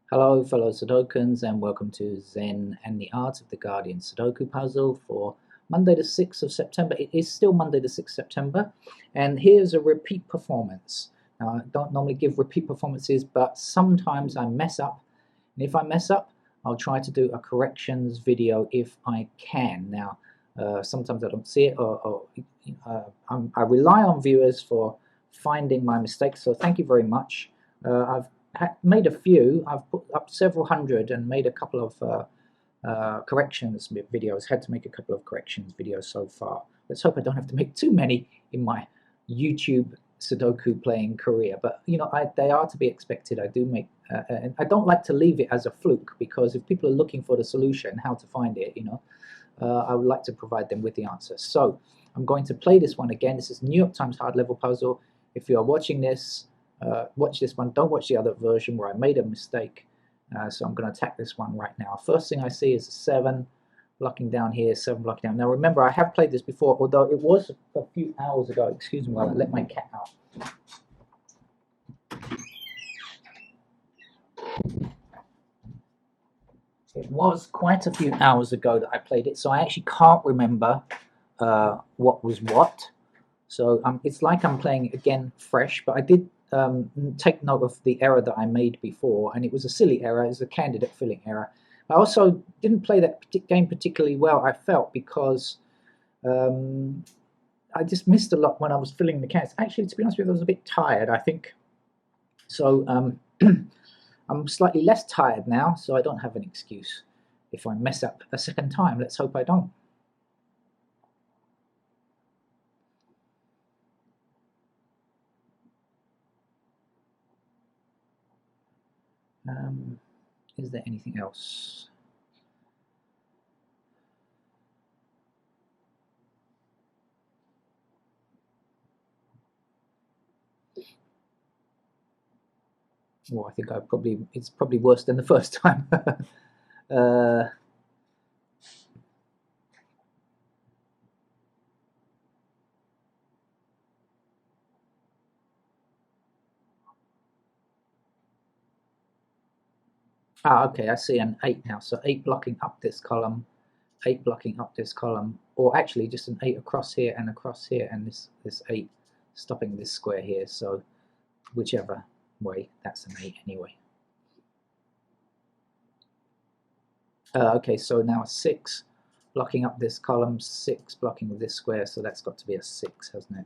Hello, fellow Sudokans, and welcome to Zen and the Art of the Guardian Sudoku puzzle for Monday the 6th of September. It is still Monday the 6th of September, and here's a repeat performance. Now, I don't normally give repeat performances, but sometimes I mess up, and if I mess up, I'll try to do a corrections video if I can. Now, sometimes I don't see it, or I rely on viewers for finding my mistakes, so thank you very much. I've made a few. I've put up several hundred and made a couple of corrections videos. Had to make a couple of corrections videos so far. Let's hope I don't have to make too many in my YouTube Sudoku playing career. But you know, they are to be expected. I do make, and I don't like to leave it as a fluke, because if people are looking for the solution, how to find it, I would like to provide them with the answer. So I'm going to play this one again. This is New York Times hard level puzzle. If you are watching this, watch this one. Don't watch the other version where I made a mistake. So I'm going to attack this one right now. First thing I see is a 7 blocking down here, 7 blocking down. Now remember, I have played this before, although it was a few hours ago. Excuse me while I let my cat out. It was quite a few hours ago that I played it, so I actually can't remember what was what. So it's like I'm playing again fresh, but I did take note of the error that I made before, and it was a silly error. It was a candidate filling error. I also didn't play that game particularly well, I felt, because I just missed a lot when I was filling the candidates. Actually, to be honest with you, I was a bit tired, I think. So I'm slightly less tired now, so I don't have an excuse if I mess up a second time. Let's hope I don't. Is there anything else? Well, I think it's probably worse than the first time. Okay, I see an 8 now. So 8 blocking up this column, 8 blocking up this column, or actually just an 8 across here, and this 8 stopping this square here. So whichever way, that's an 8 anyway. Okay, so now a 6 blocking up this column, 6 blocking this square, so that's got to be a 6, hasn't it?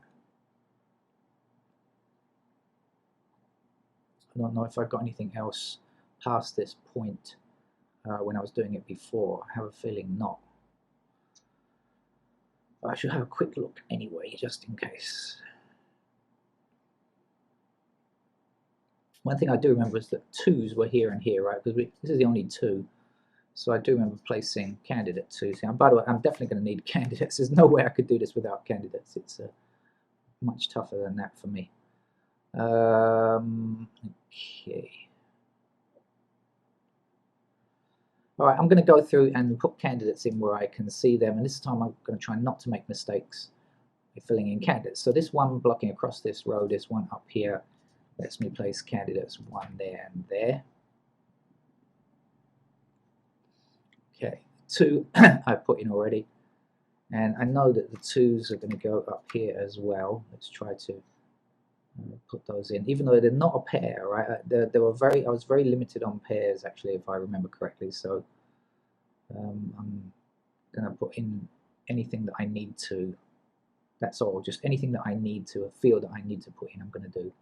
I don't know if I've got anything else past this point when I was doing it before. I have a feeling not. But I should have a quick look anyway, just in case. One thing I do remember is that 2s were here and here, right? Because this is the only 2. So I do remember placing candidate 2s. By the way, I'm definitely going to need candidates. There's no way I could do this without candidates. It's much tougher than that for me. Okay. All right, I'm going to go through and put candidates in where I can see them, and this time I'm going to try not to make mistakes by filling in candidates. So this one blocking across this row, this one up here, lets me place candidates 1 there and there. Okay, 2 I put in already, and I know that the 2s are going to go up here as well. Let's try to put those in, even though they're not a pair, right? I was very limited on pairs, actually, if I remember correctly. So I'm going to put in anything that I need to. That's all, just anything that I need to, a field that I need to put in, I'm going to do.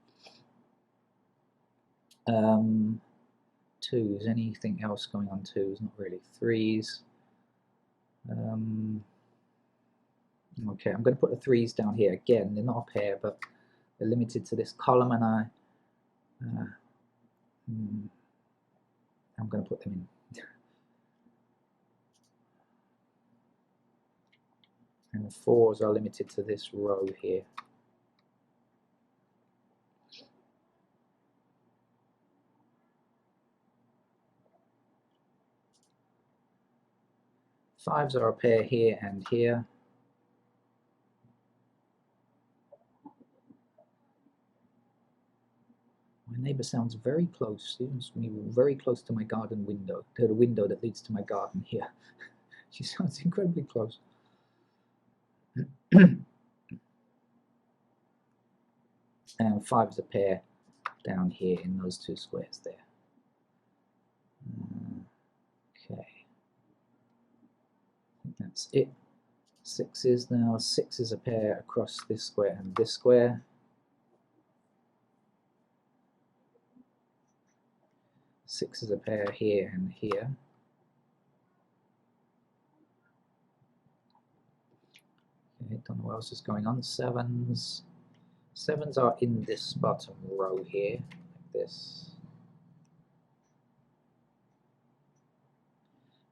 2s, anything else going on 2s? Not really. 3s. Okay, I'm going to put the 3s down here again. They're not a pair, but they're limited to this column, and I'm going to put them in. And the 4s are limited to this row here. Fives are a pair here and here. When they neighbour sounds very close. Seems to me very close to my garden window, to the window that leads to my garden here. She sounds incredibly close. And 5 is a pair down here in those 2 squares there. Okay, I think that's it. 6 is now 6 is a pair across this square and this square. 6 is a pair here and here. Okay, don't know what else is going on. 7s. 7s are in this bottom row here, like this.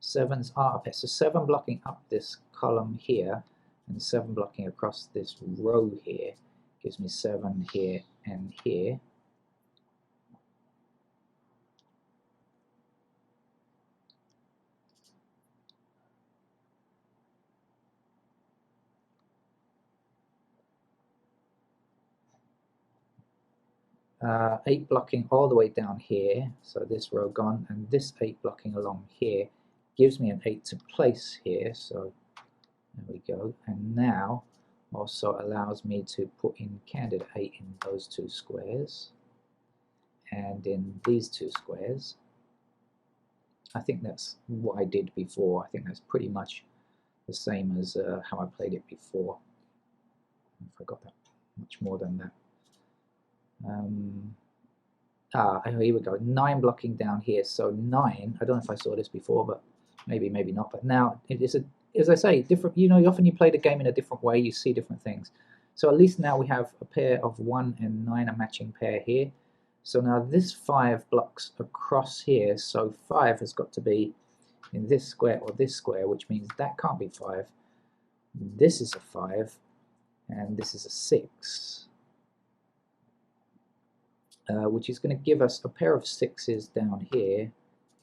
7s are a pair. So 7 blocking up this column here and 7 blocking across this row here gives me 7 here and here. Uh, 8 blocking all the way down here, so this row gone, and this 8 blocking along here gives me an 8 to place here, so there we go. And now also allows me to put in candidate 8 in those 2 squares and in these 2 squares. I think that's what I did before. I think that's pretty much the same as how I played it before. I forgot that much more than that. Here we go. 9 blocking down here. So 9. I don't know if I saw this before, but maybe not. But now it is as I say, different. You know, often you play the game in a different way. You see different things. So at least now we have a pair of 1 and 9, a matching pair here. So now this 5 blocks across here. So 5 has got to be in this square or this square, which means that can't be 5. This is a 5, and this is a 6. Which is going to give us a pair of 6s down here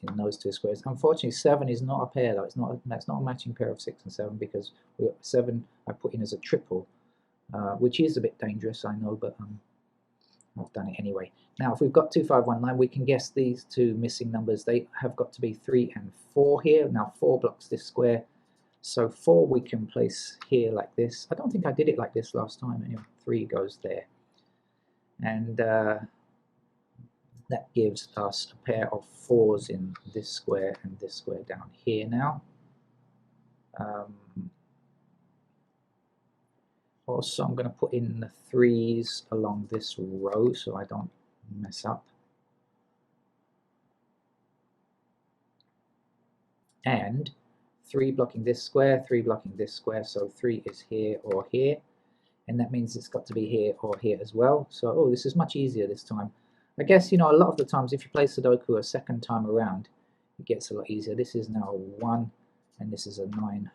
in those 2 squares. Unfortunately, 7 is not a pair though. That's not a matching pair of 6 and 7 because 7 I put in as a triple, which is a bit dangerous, I know, but I've done it anyway. Now, if we've got 2, 5, 1, 9, we can guess these 2 missing numbers. They have got to be 3 and 4 here. Now, 4 blocks this square, so 4 we can place here like this. I don't think I did it like this last time. Anyway, 3 goes there, and that gives us a pair of 4s in this square and this square down here now. Also, I'm going to put in the 3s along this row so I don't mess up. And 3 blocking this square, 3 blocking this square, so 3 is here or here. And that means it's got to be here or here as well. So, oh, this is much easier this time. I guess, you know, a lot of the times if you play Sudoku a second time around, it gets a lot easier. This is now a 1 and this is a 9.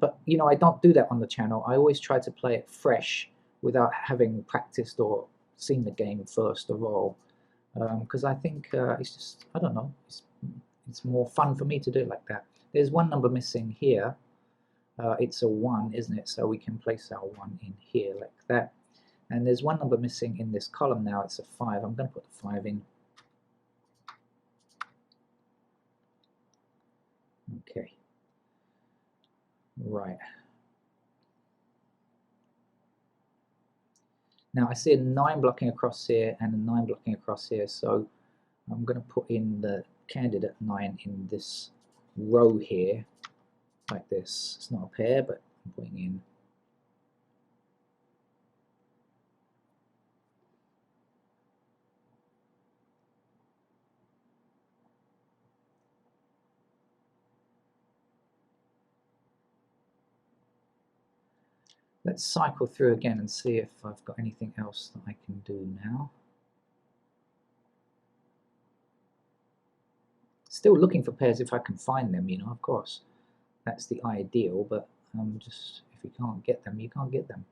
But, you know, I don't do that on the channel. I always try to play it fresh without having practiced or seen the game first of all. Because I think it's just, I don't know, it's more fun for me to do it like that. There's 1 number missing here. It's a 1, isn't it? So we can place our 1 in here like that. And there's 1 number missing in this column now. It's a 5. I'm going to put the 5 in. Okay. Right. Now I see a 9 blocking across here and a 9 blocking across here. So I'm going to put in the candidate 9 in this row here like this. It's not a pair, but I'm putting in. Let's cycle through again and see if I've got anything else that I can do now. Still looking for pairs if I can find them, you know, of course. That's the ideal, but just if you can't get them, you can't get them.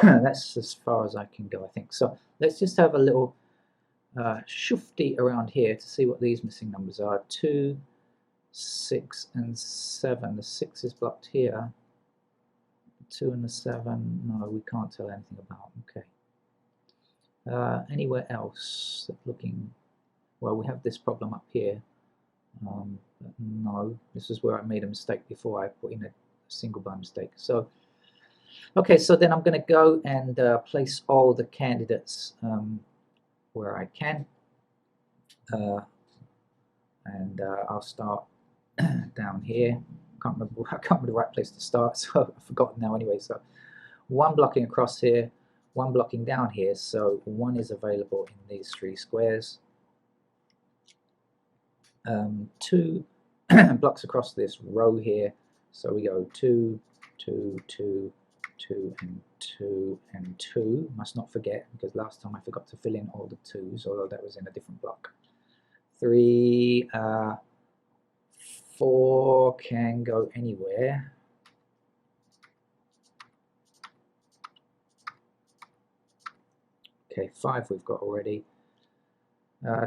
That's as far as I can go, I think. So let's just have a little shufti around here to see what these missing numbers are. 2, 6 and 7. The 6 is blocked here. 2 and the 7, no, we can't tell anything about. Okay. Anywhere else looking, well, we have this problem up here. But no, this is where I made a mistake before. I put in a single by mistake. So, okay, so then I'm going to go and place all the candidates where I can. And I'll start down here. I can't remember the right place to start, so I've forgotten now anyway. So one blocking across here, one blocking down here, so one is available in these 3 squares. 2 blocks across this row here, so we go 2, 2, 2, 2 and 2 and 2. Must not forget, because last time I forgot to fill in all the 2's, although that was in a different block. 3, 4 can go anywhere. Okay, 5 we've got already.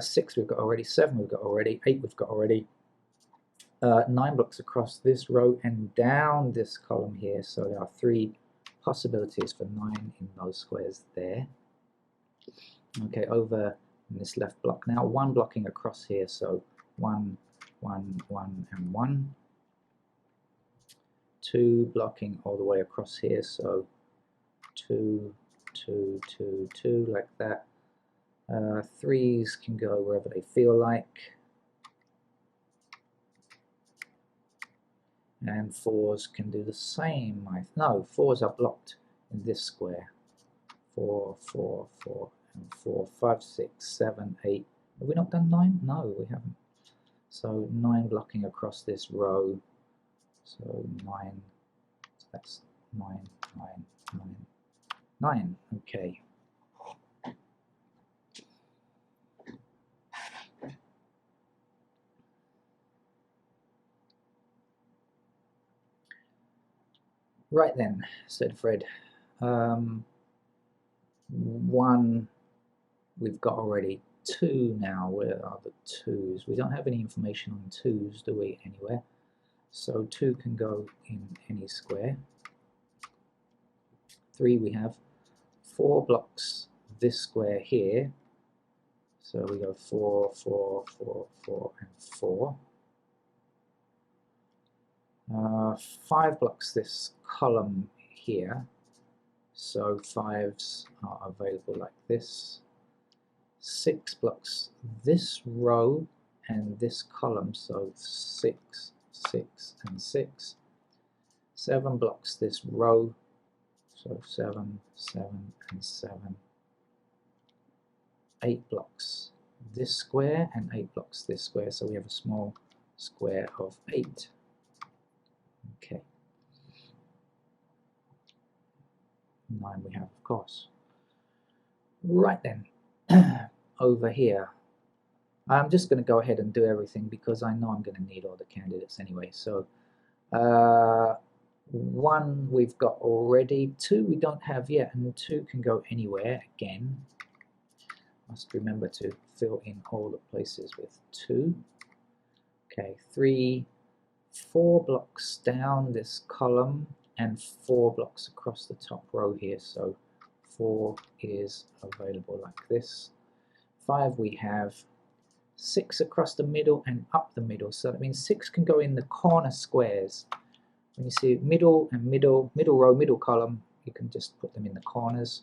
6 we've got already. 7 we've got already. 8 we've got already. 9 blocks across this row and down this column here. So there are 3 possibilities for 9 in those squares there. Okay, over in this left block now. 1 blocking across here. So 1, 1, 1 and 1. 2 blocking all the way across here. So 2, 2, 2, 2 like that. 3's can go wherever they feel like. And 4's can do the same. No, 4's are blocked in this square. 4, 4, 4, and 4, 5, 6, 7, 8. Have we not done 9? No, we haven't. So 9 blocking across this row. So 9, that's 9, 9, 9, 9. Okay. Right then, said Fred. 1 we've got already. 2 now. Where are the 2's? We don't have any information on 2's, do we, anywhere? So 2 can go in any square. 3 we have. 4 blocks this square here. So we go 4, 4, 4, 4, and 4. 5 blocks this column here. So 5's are available like this. 6 blocks this row and this column, so 6, 6, and 6. 7 blocks this row, so 7, 7, and 7. 8 blocks this square and 8 blocks this square, so we have a small square of 8. Okay. 9 we have, of course. Right then, over here, I'm just going to go ahead and do everything because I know I'm going to need all the candidates anyway. So 1 we've got already, 2 we don't have yet, and 2 can go anywhere again. Must remember to fill in all the places with 2. Okay, 3, 4 blocks down this column and 4 blocks across the top row here, so 4 is available like this. 5 we have. 6 across the middle and up the middle, so that means 6 can go in the corner squares. When you see middle and middle, middle row, middle column, you can just put them in the corners.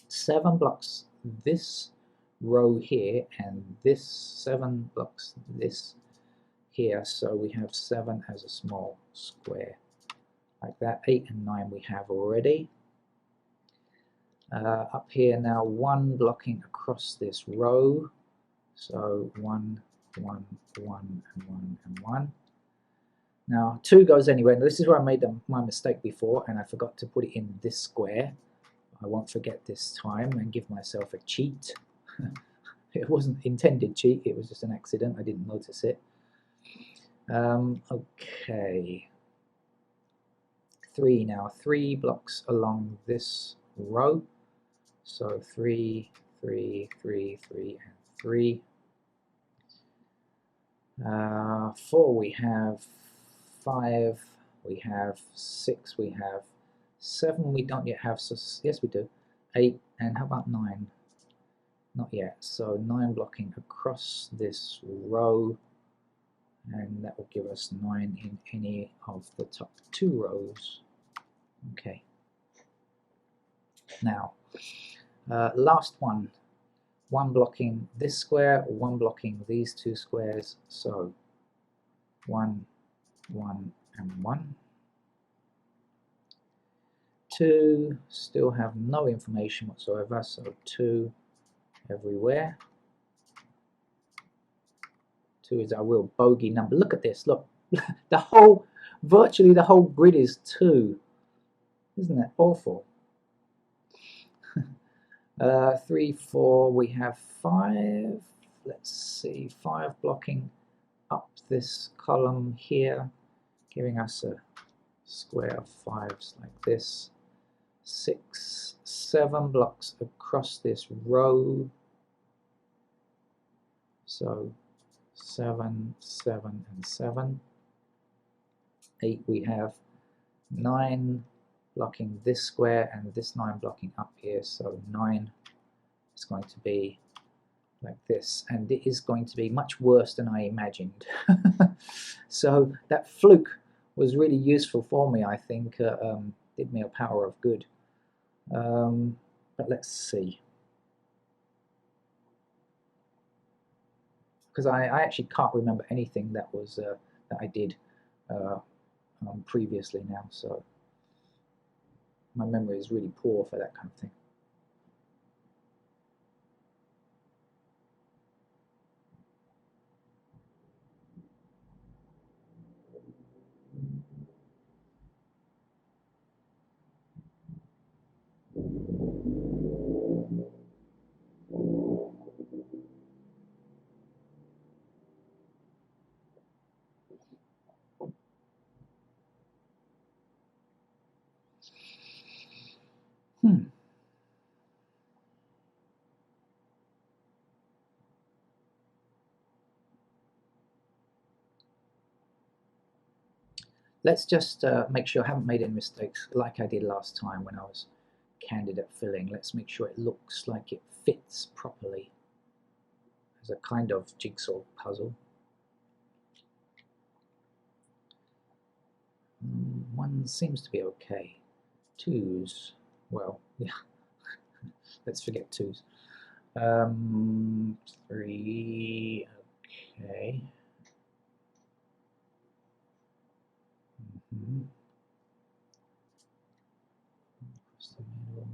7 blocks this row here, and this 7 blocks this here, so we have 7 as a small square like that. 8 and 9 we have already. Up here now, 1 blocking across this row, so 1, 1, 1, and 1, and 1. Now 2 goes anywhere. Now, this is where I made my mistake before, and I forgot to put it in this square. I won't forget this time and give myself a cheat. It wasn't intended cheat, it was just an accident, I didn't notice it. Okay. 3 now. 3 blocks along this row. So 3, 3, 3, 3, and 3. 4 we have, 5 we have, 6 we have, 7 we don't yet have, so yes we do, 8, and how about 9? Not yet. So 9 blocking across this row, and that will give us 9 in any of the top 2 rows. Okay. Now, last one. 1 blocking this square, 1 blocking these 2 squares. So 1, 1, and 1. 2 still have no information whatsoever, so 2 everywhere. 2 is our real bogey number. Look at this, look. Virtually the whole grid is 2. Isn't that awful? 3, 4, we have 5. Let's see, 5 blocking up this column here, giving us a square of 5s like this. 6, 7 blocks across this row. So 7, 7, and 7. 8 we have, 9 blocking this square and this 9 blocking up here, so 9 is going to be like this, and it is going to be much worse than I imagined. So that fluke was really useful for me, I think. Did me a power of good. But let's see, because I actually can't remember anything that was that I did previously now, so my memory is really poor for that kind of thing. Let's just make sure I haven't made any mistakes like I did last time when I was candidate filling. Let's make sure it looks like it fits properly as a kind of jigsaw puzzle. 1 seems to be okay. 2s, well, yeah, let's forget 2s. 3, okay. Across the middle.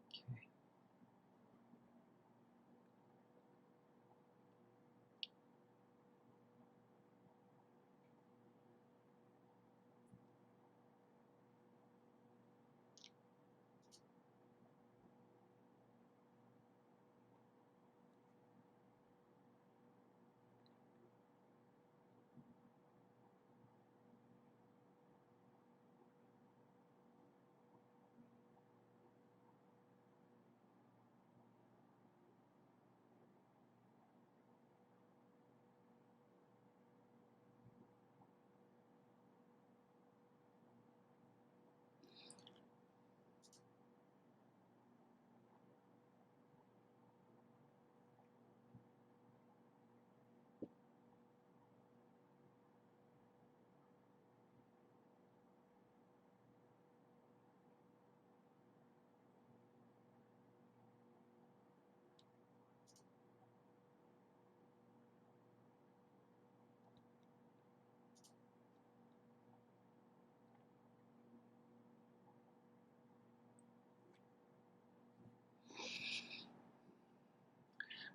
Okay.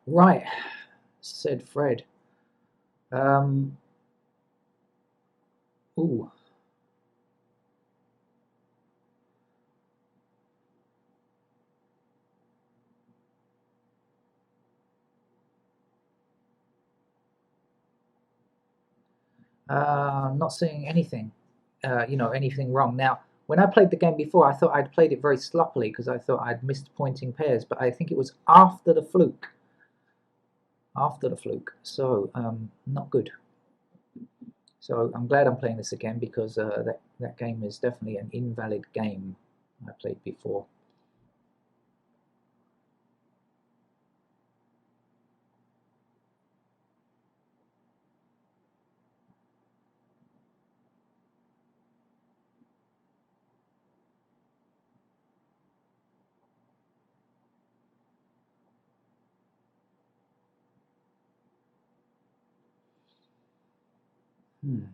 Right, said Fred. Ooh. Not seeing anything, anything wrong. Now, when I played the game before, I thought I'd played it very sloppily because I thought I'd missed pointing pairs, but I think it was after the fluke. After the fluke, so not good. So I'm glad I'm playing this again because that game is definitely an invalid game I played before. Hmm.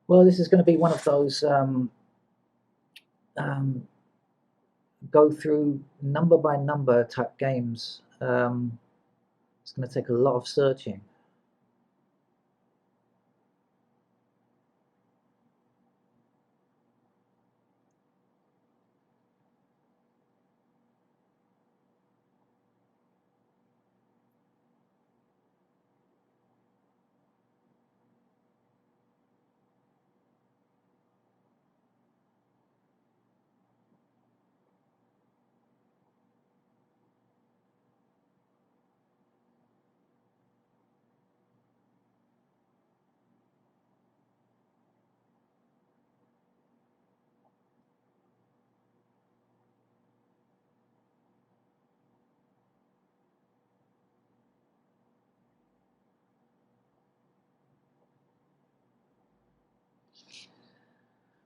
Well, this is going to be one of those um, go through number by number type games. It's going to take a lot of searching.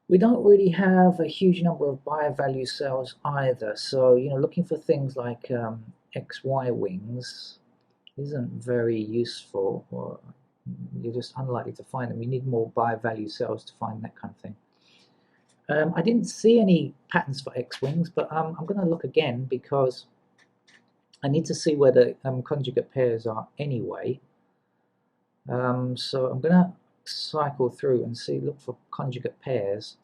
We don't really have a huge number of buyer value cells either. So, looking for things like XY wings isn't very useful, or you're just unlikely to find them. You need more buyer value cells to find that kind of thing. I didn't see any patterns for X wings, but I'm going to look again because I need to see where the conjugate pairs are anyway. So I'm going to cycle through and look for conjugate pairs.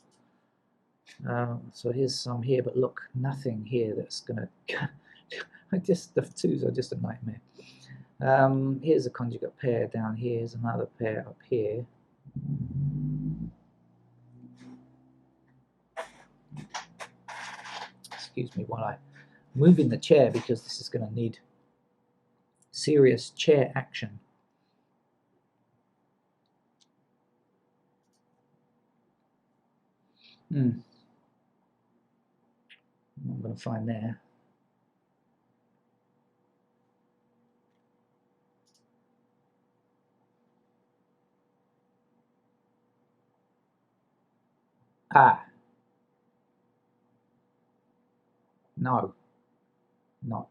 So here's some here, but look, nothing here that's going to... the twos are just a nightmare. Here's a conjugate pair down here. Here's another pair up here. Excuse me while I move in the chair because this is going to need serious chair action. I'm going to find there. Ah, no, not.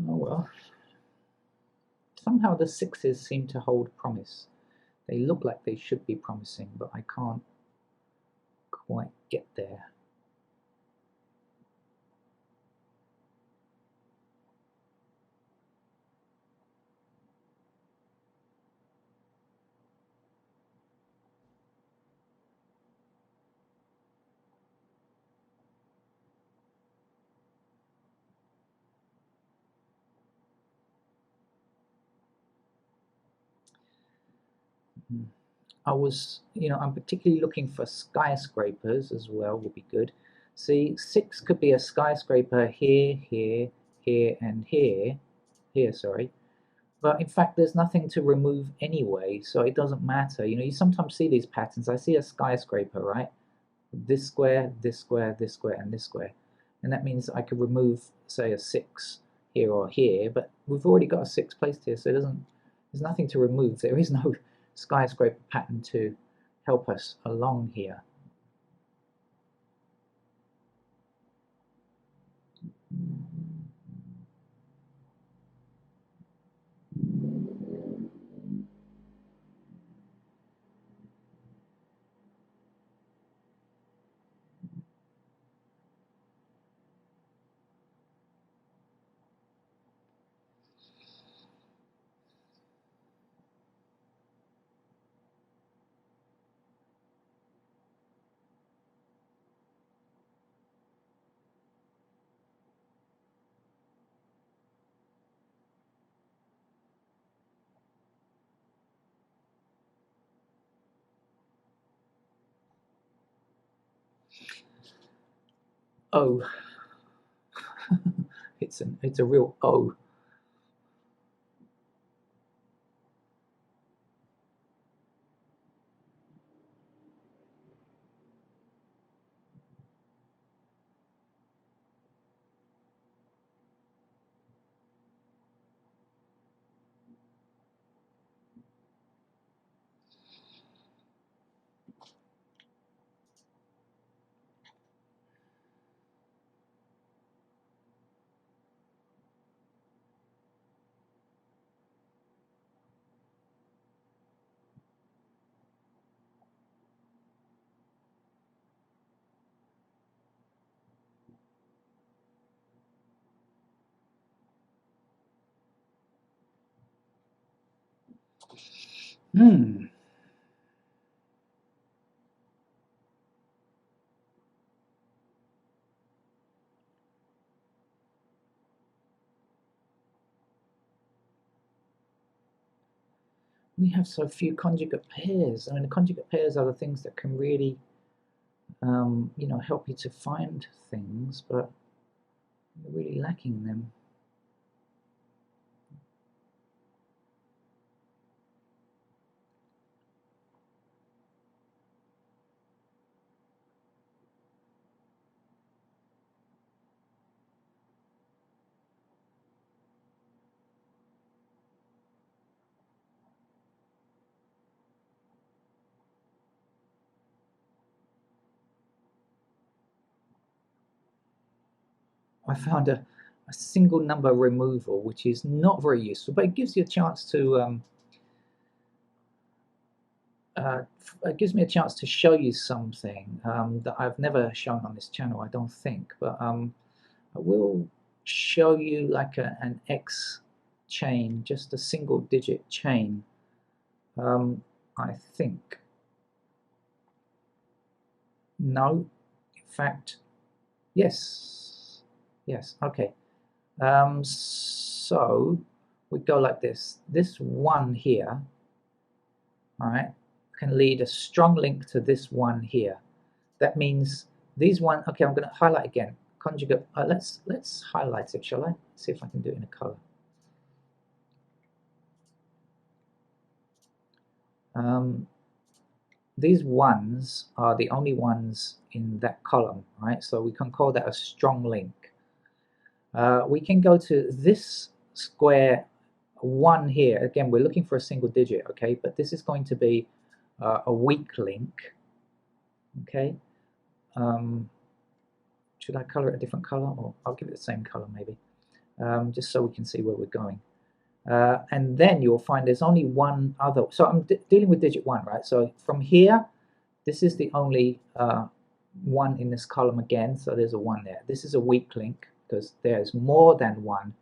Oh well. Somehow the sixes seem to hold promise. They look like they should be promising, but I can't quite get there. I'm particularly looking for skyscrapers as well, would be good. See, 6 could be a skyscraper here, here, here, and here. Here, sorry. But in fact, there's nothing to remove anyway, so it doesn't matter. You know, you sometimes see these patterns. I see a skyscraper, right? This square, this square, this square, and this square. And that means I could remove, say, a 6 here or here, but we've already got a 6 placed here, so there's nothing to remove. There is no skyscraper pattern to help us along here. Oh, it's a real O. Hmm. We have so few conjugate pairs. I mean, the conjugate pairs are the things that can really, you know, help you to find things, but you're really lacking them. I found a single number removal, which is not very useful, but it gives you a chance to it gives me a chance to show you something that I've never shown on this channel, I don't think, but I will show you like an X chain, just a single digit chain, I think. No, in fact, yes, okay. So we go like this. This one here, all right, can lead a strong link to this one here. That means these one. Okay, I'm going to highlight again. Conjugate. Let's highlight it, shall I? See if I can do it in a color. These ones are the only ones in that column, right? So we can call that a strong link. We can go to this square 1 here. Again, we're looking for a single digit, okay? But this is going to be a weak link, okay? Should I color it a different color? Or I'll give it the same color maybe, just so we can see where we're going. And then you'll find there's only one other. So I'm dealing with digit 1, right? So from here, this is the only one in this column again. So there's a 1 there. This is a weak link because there's more than one,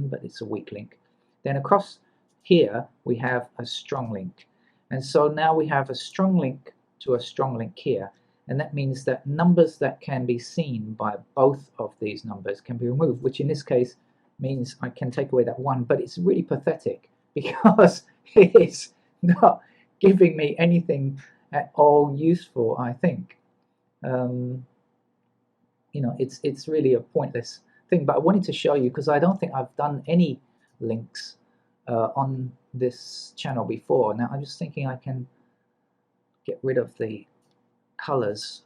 but it's a weak link. Then across here, we have a strong link. And so now we have a strong link to a strong link here. And that means that numbers that can be seen by both of these numbers can be removed, which in this case means I can take away that 1, but it's really pathetic because it is not giving me anything at all useful, I think. you know, it's really a pointless thing. But I wanted to show you because I don't think I've done any links on this channel before. Now I'm just thinking I can get rid of the colors.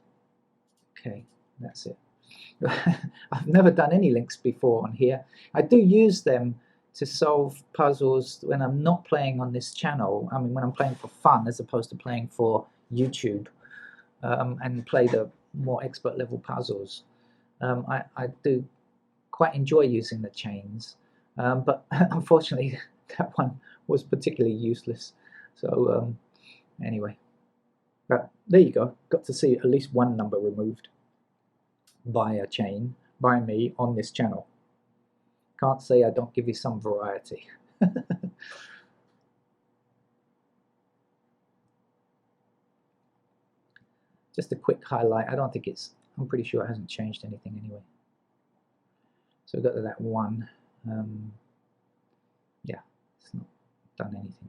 Okay, that's it. I've never done any links before on here. I do use them to solve puzzles when I'm not playing on this channel. I mean, when I'm playing for fun as opposed to playing for YouTube, and play the more expert level puzzles. I do quite enjoy using the chains, but unfortunately that one was particularly useless. So anyway, but there you go. Got to see at least one number removed by a chain by me on this channel. Can't say I don't give you some variety. Just a quick highlight. I don't think I'm pretty sure it hasn't changed anything anyway. So we've got to that one. Yeah, it's not done anything.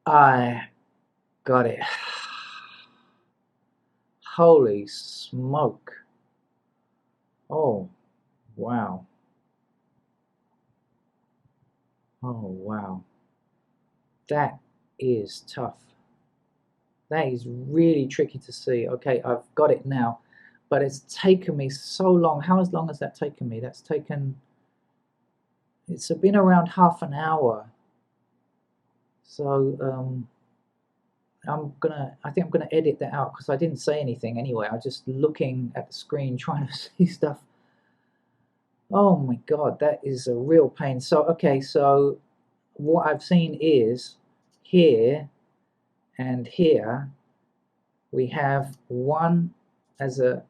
I got it. Holy smoke. Oh, wow. Oh, wow. That is tough. That is really tricky to see. Okay, I've got it now. But it's taken me so long. How long has that taken me? It's been around half an hour. So I think I'm gonna edit that out because I didn't say anything anyway. I was just looking at the screen trying to see stuff. Oh my god, that is a real pain. So okay, so what I've seen is here and here we have 1 as a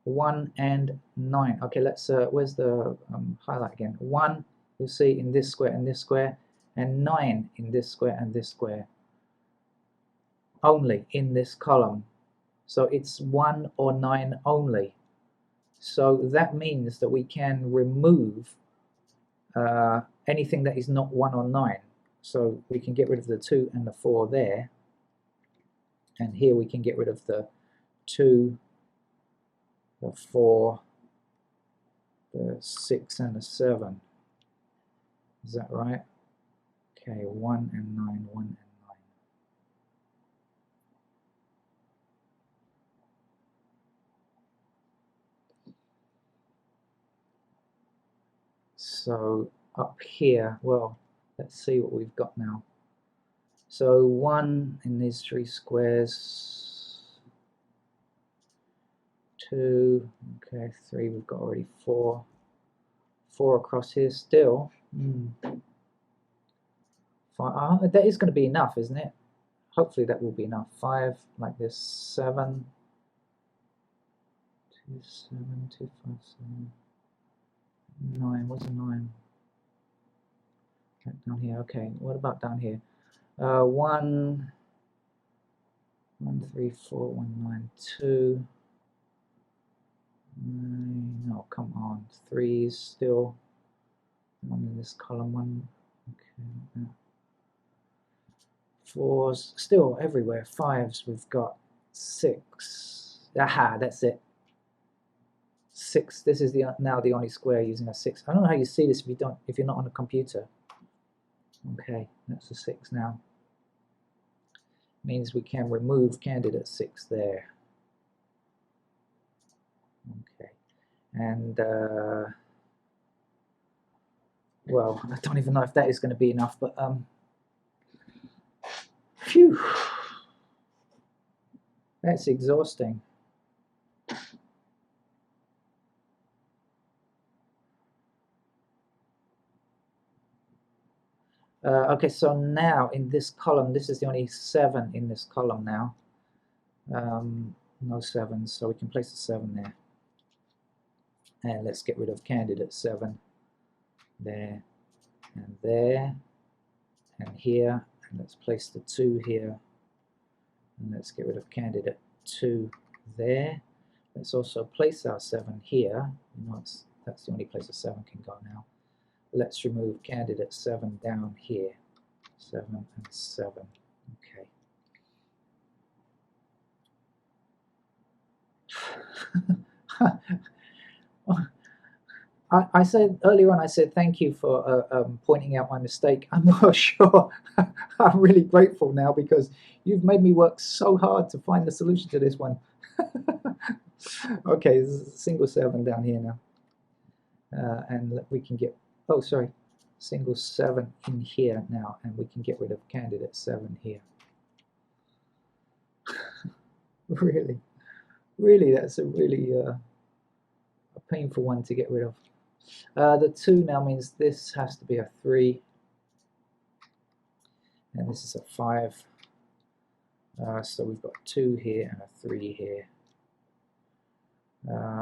1 and 9. Okay, let's where's the highlight again? 1 you'll see in this square and this square, and 9 in this square and this square, only in this column. So it's 1 or 9 only. So that means that we can remove anything that is not 1 or 9. So we can get rid of the 2 and the 4 there, and here we can get rid of the 2, the 4, the 6 and the 7. Is that right? Okay, 1 and 9, 1 and 9. So up here, well, let's see what we've got now. So 1 in these 3 squares, 2, okay, 3, we've got already 4. 4 across here still. 5, that is going to be enough, isn't it? Hopefully that will be enough. 5 like this, 7, 2, 7, 2, 5, 7, 9, what's a 9? Okay, down here, okay, what about down here? 1, 1, 3, 4, 1, 9, 2, 9, no, come on, 3's still, 1 in this column, 1, okay, 4's still everywhere, 5's we've got, 6, aha, that's it, 6, this is now the only square using a 6. I don't know how you see this if you're not on a computer. Okay, that's a 6 now. Means we can remove candidate 6 there. Okay, and well, I don't even know if that is going to be enough, but phew, that's exhausting. Okay, so now in this column, this is the only 7 in this column now. No 7s, so we can place a 7 there. And let's get rid of candidate 7 there and there and here, and let's place the 2 here, and let's get rid of candidate 2 there. Let's also place our 7 here. You know, that's the only place a 7 can go now. Let's remove candidate 7 down here. 7 and 7. Okay. I said earlier on, I said thank you for pointing out my mistake. I'm not sure. I'm really grateful now because you've made me work so hard to find the solution to this one. Okay, this is a single 7 down here now. And we can get, oh sorry, single 7 in here now, and we can get rid of candidate 7 here. Really, that's a really a painful one to get rid of. The 2 now means this has to be a 3, and this is a 5. So we've got 2 here and a 3 here.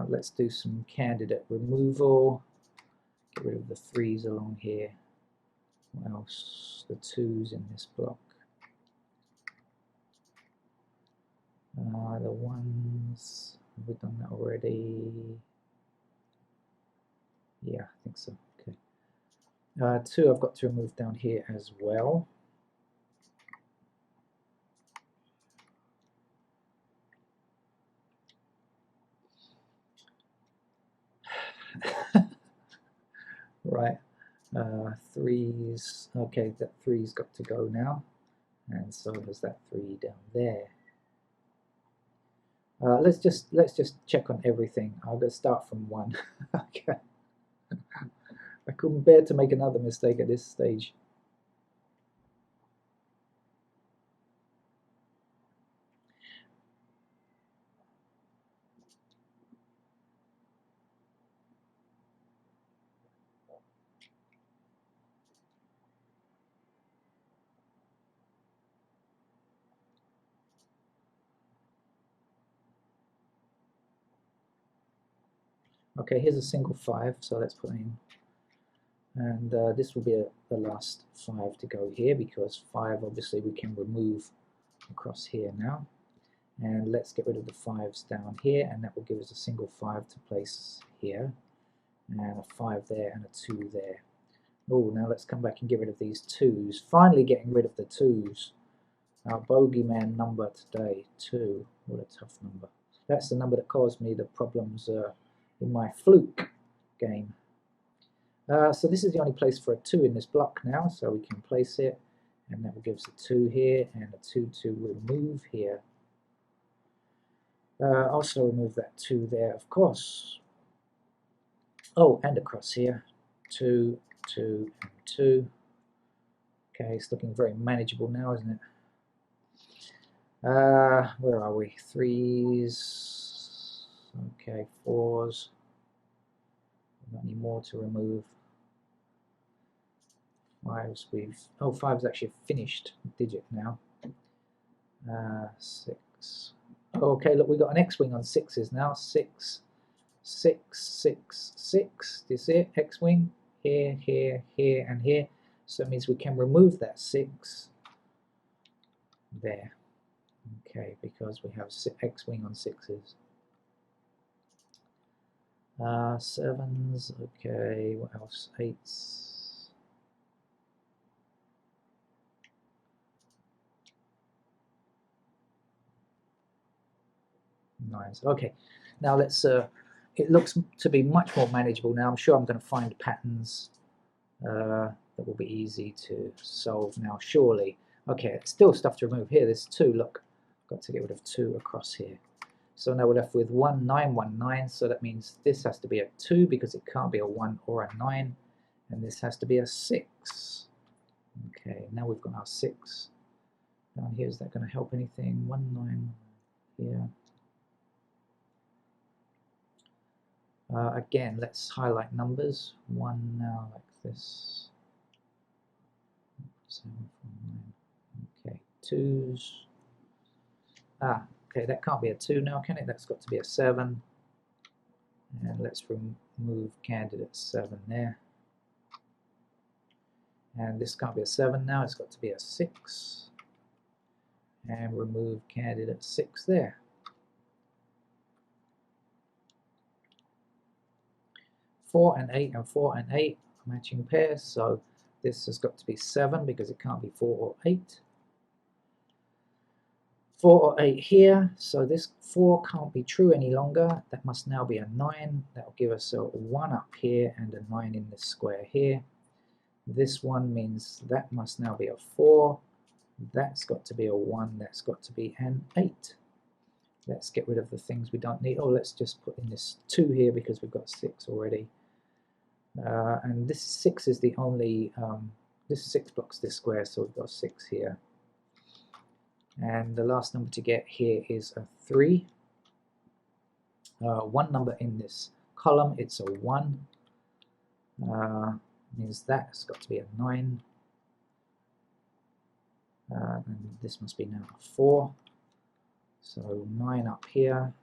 Let's do some candidate removal. Get rid of the 3s along here. What else? The 2s in this block. The 1s, have we done that already? Yeah, I think so. Okay. 2 I've got to remove down here as well. Right. 3s. Okay, that 3's got to go now, and so does that 3 down there. Let's just check on everything. I'll just start from 1. Okay. I couldn't bear to make another mistake at this stage. Okay, here's a single 5, so let's put in, and this will be the last 5 to go here, because 5 obviously we can remove across here now. And let's get rid of the 5s down here, and that will give us a single 5 to place here, and a 5 there and a 2 there. Oh, now let's come back and get rid of these 2s. Finally getting rid of the 2s. Our bogeyman number today, 2. What a tough number. That's the number that caused me the problems in my fluke game. So this is the only place for a 2 in this block now, so we can place it, and that will give us a 2 here and a 2 to remove here. Also remove that 2 there, of course. Oh, and across here, 2, 2, and 2. Okay, it's looking very manageable now, isn't it? Where are we? 3s. Okay, 4s. Not any more to remove. 5s, 5's actually a finished digit now. 6. Okay, look, we've got an X-wing on 6s now. 6, 6, 6, 6. Do you see it? X-wing here, here, here, and here. So it means we can remove that 6 there. Okay, because we have X-wing on 6s. 7s. Okay, what else? 8s. 9s. Okay, now let's. It looks to be much more manageable now. I'm sure I'm going to find patterns that will be easy to solve now, surely. Okay, it's still stuff to remove here. There's 2. Look, got to get rid of 2 across here. So now we're left with 1, 9, 1, 9. So that means this has to be a 2 because it can't be a 1 or a 9, and this has to be a 6. Okay, now we've got our 6 down here. Is that going to help anything? 1, 9 here. Again, let's highlight numbers. 1 now, like this. 7, 4, 9. Okay, 2s. Okay, that can't be a 2 now, can it? That's got to be a 7. And let's remove candidate 7 there. And this can't be a 7 now, it's got to be a 6. And remove candidate 6 there. 4 and 8 and 4 and 8 matching pairs, so this has got to be 7 because it can't be 4 or 8. 4 or 8 here, so this 4 can't be true any longer. That must now be a 9. That will give us a 1 up here and a 9 in this square here. This one means that must now be a 4. That's got to be a 1. That's got to be an 8. Let's get rid of the things we don't need. Oh, let's just put in this 2 here because we've got 6 already. And this 6 is the only, this 6 blocks this square, so we've got 6 here. And the last number to get here is a 3. One number in this column, it's a 1. Means that's got to be a 9. And this must be now a 4. So 9 up here,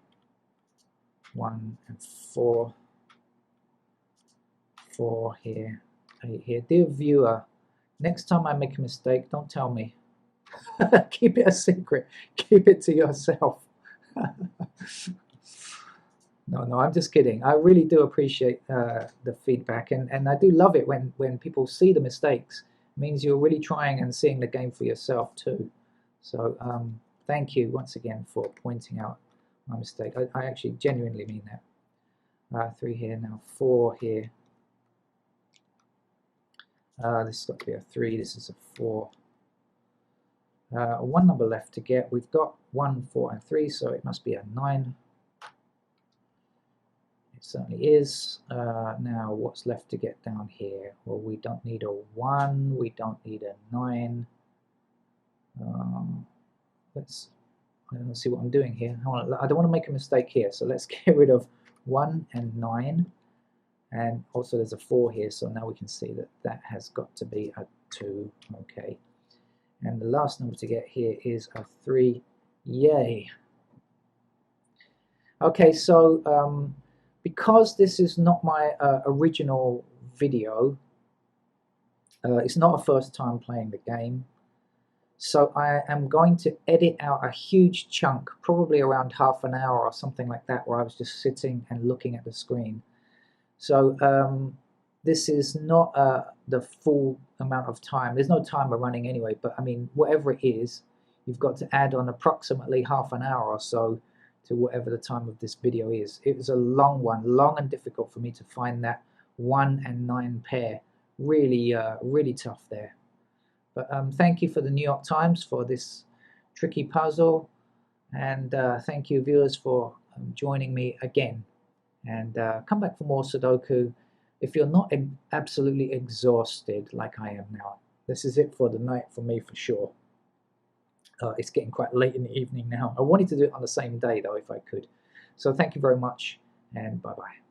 1 and 4. 4 here, 8 here. Dear viewer, next time I make a mistake, don't tell me. Keep it a secret. Keep it to yourself. No, I'm just kidding. I really do appreciate the feedback, and I do love it when people see the mistakes. It means you're really trying and seeing the game for yourself too. So thank you once again for pointing out my mistake. I actually genuinely mean that. 3 here, now 4 here. This has got to be a 3, this is a 4. One number left to get. We've got 1, 4 and 3, so it must be a 9. It certainly is. Now what's left to get down here? Well, we don't need a 1, we don't need a 9. Let's see what I'm doing here. I don't want to make a mistake here, so let's get rid of 1 and 9. And also there's a 4 here, so now we can see that that has got to be a 2. Okay. And the last number to get here is a 3. Yay. Okay, so because this is not my original video, it's not a first time playing the game, so I am going to edit out a huge chunk, probably around half an hour or something like that, where I was just sitting and looking at the screen. So this is not the full amount of time. There's no timer running anyway, but I mean, whatever it is, you've got to add on approximately half an hour or so to whatever the time of this video is. It was a long one, long and difficult for me to find that 1 and 9 pair. Really, really tough there. But thank you for the New York Times for this tricky puzzle, and thank you viewers for joining me again. And come back for more Sudoku if you're not absolutely exhausted like I am now. This is it for the night for me for sure. It's getting quite late in the evening now. I wanted to do it on the same day though if I could. So thank you very much, and bye-bye.